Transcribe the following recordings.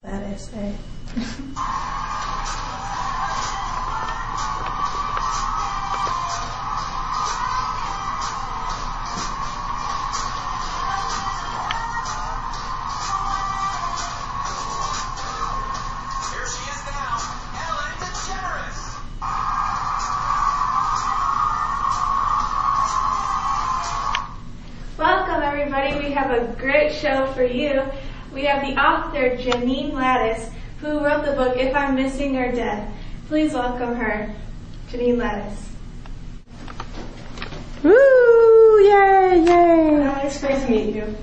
Latus. Welcome everybody, we have a great show for you. We have the author Janine Latus, who wrote the book If I'm Missing or Dead. Please welcome her, Janine Latus. Woo! Yay! Yay! It's great to meet you.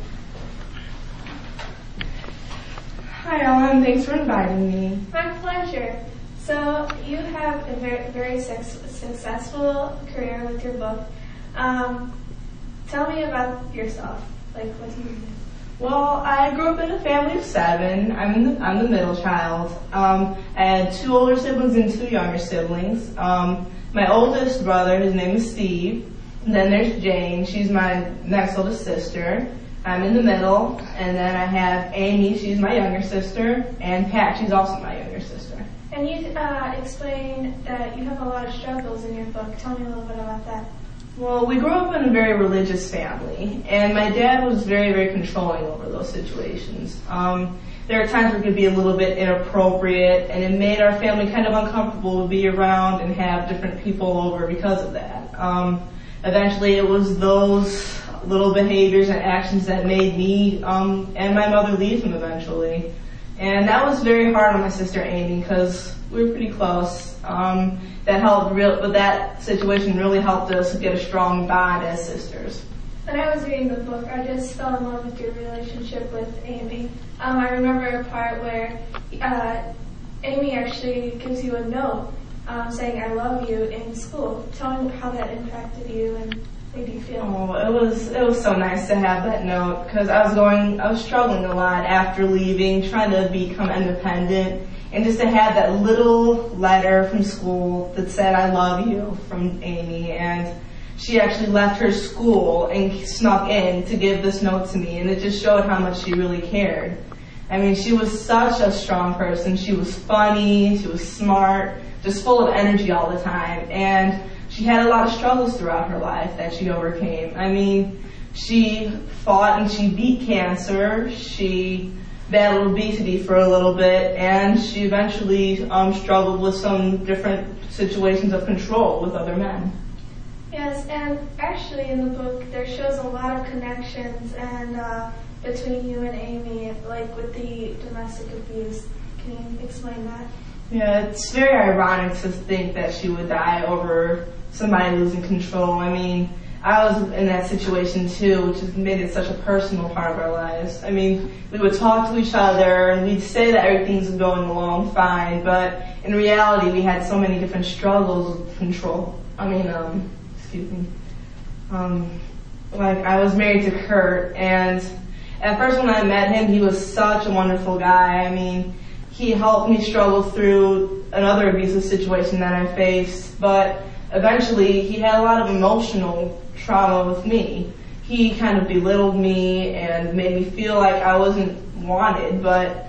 Hi Ellen, thanks for inviting me. My pleasure. So you have a very successful career with your book. Tell me about yourself. Like, what do you do? Well, I grew up in a family of 7. I'm the middle child. I had 2 older siblings and 2 younger siblings. My oldest brother, his name is Steve. And then there's Jane. She's my next oldest sister. I'm in the middle. And then I have Amy. She's my younger sister. And Pat. She's also my younger sister. And you explained that you have a lot of struggles in your book. Tell me a little bit about that. Well, we grew up in a very religious family, and my dad was very controlling over those situations. There are times where it could be a little bit inappropriate, and it made our family kind of uncomfortable to be around and have different people over because of that. Eventually, it was those little behaviors and actions that made me and my mother leave him eventually. And that was very hard on my sister Amy because we were pretty close. But that situation really helped us get a strong bond as sisters. When I was reading the book, I just fell in love with your relationship with Amy. I remember a part where Amy actually gives you a note saying "I love you" in school. Tell me how that impacted you and made you feel. Oh, it was so nice to have that note because I was struggling a lot after leaving, trying to become independent. And just to have that little letter from school that said, "I love you," from Amy. And she actually left her school and snuck in to give this note to me. And it just showed how much she really cared. I mean, she was such a strong person. She was funny, she was smart, just full of energy all the time. And she had a lot of struggles throughout her life that she overcame. I mean, she fought and she beat cancer. She battled obesity for a little bit, and she eventually struggled with some different situations of control with other men. Yes, and actually in the book there shows a lot of connections and between you and Amy, like with the domestic abuse. Can you explain that? Yeah, it's very ironic to think that she would die over somebody losing control. I mean, I was in that situation too, which has made it such a personal part of our lives. I mean, we would talk to each other and we'd say that everything's going along fine, but in reality we had so many different struggles with control. Like I was married to Kurt, and at first when I met him, he was such a wonderful guy. I mean, he helped me struggle through another abusive situation that I faced, but eventually he had a lot of emotional trauma with me. He kind of belittled me and made me feel like I wasn't wanted, but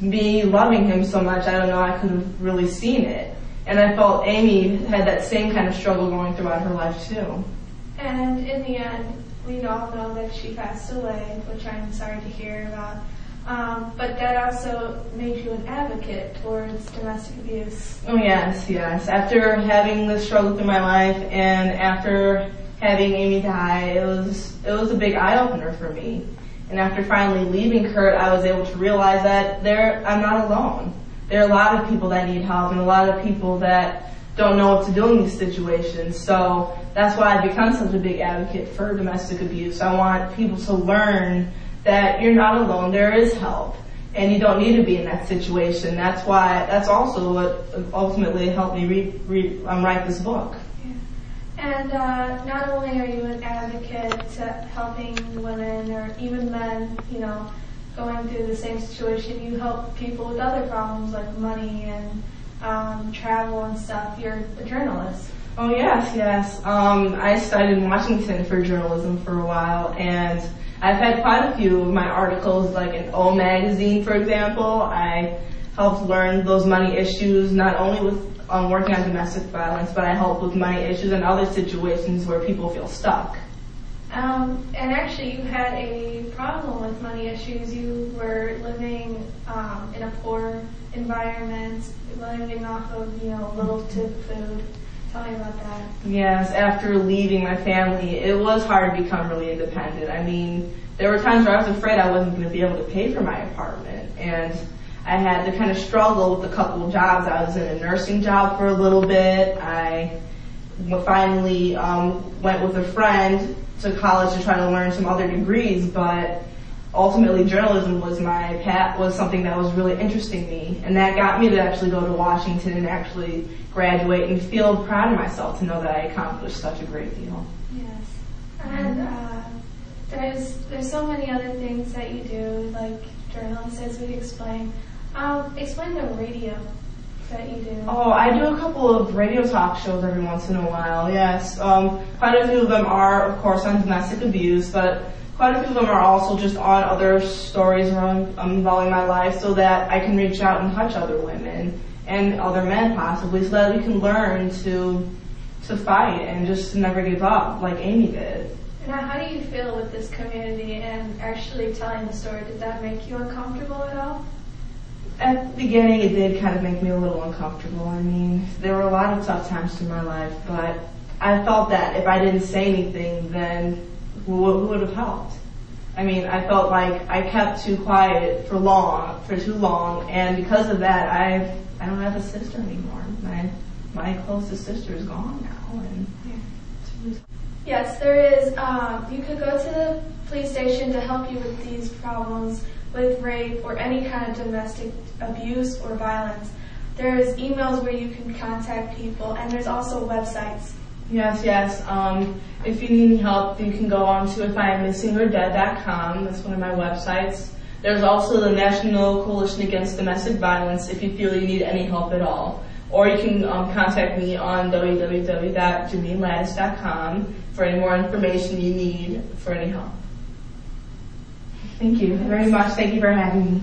me loving him so much, I don't know, I could have really seen it. And I felt Amy had that same kind of struggle going throughout her life too. And in the end, we all know that she passed away, which I'm sorry to hear about. But that also made you an advocate towards domestic abuse. Oh yes. After having this struggle through my life and after having Amy die, it was a big eye-opener for me. And after finally leaving Kurt, I was able to realize that I'm not alone. There are a lot of people that need help and a lot of people that don't know what to do in these situations. So that's why I've become such a big advocate for domestic abuse. I want people to learn that you're not alone, there is help, and you don't need to be in that situation. That's also what ultimately helped me write this book. And not only are you an advocate helping women or even men, going through the same situation, you help people with other problems like money and travel and stuff. You're a journalist. Oh yes. I studied in Washington for journalism for a while, and I've had quite a few of my articles, like in O Magazine, for example. I helped learn those money issues, not only with working on domestic violence, but I help with money issues and other situations where people feel stuck. And actually, you had a problem with money issues. You were living in a poor environment, living off of little to food. Tell me about that. Yes, after leaving my family, it was hard to become really independent. I mean, there were times where I was afraid I wasn't going to be able to pay for my apartment, and I had to kind of struggle with a couple of jobs. I was in a nursing job for a little bit. I finally went with a friend to college to try to learn some other degrees, but ultimately journalism was was something that was really interesting me, and that got me to actually go to Washington and actually graduate and feel proud of myself to know that I accomplished such a great deal. Yes, and there's so many other things that you do, like journalists, as we explained. Explain the radio that you do. Oh, I do a couple of radio talk shows every once in a while, yes. Quite a few of them are, of course, on domestic abuse, but quite a few of them are also just on other stories involving my life so that I can reach out and touch other women and other men possibly so that we can learn to fight and just to never give up like Amy did. Now, how do you feel with this community and actually telling the story? Did that make you uncomfortable at all? At the beginning, it did kind of make me a little uncomfortable. I mean, there were a lot of tough times in my life, but I felt that if I didn't say anything, then who would have helped? I mean, I felt like I kept too quiet for too long, and because of that, I don't have a sister anymore. My closest sister is gone now, and yes, there is. You could go to the police station to help you with these problems, with rape or any kind of domestic abuse or violence. There's emails where you can contact people, and there's also websites. Yes. If you need any help, you can go on to ifiammissingordead.com. That's one of my websites. There's also the National Coalition Against Domestic Violence if you feel you need any help at all. Or you can contact me on www.JanineLatus.com for any more information you need for any help. Thank you very much. Thank you for having me.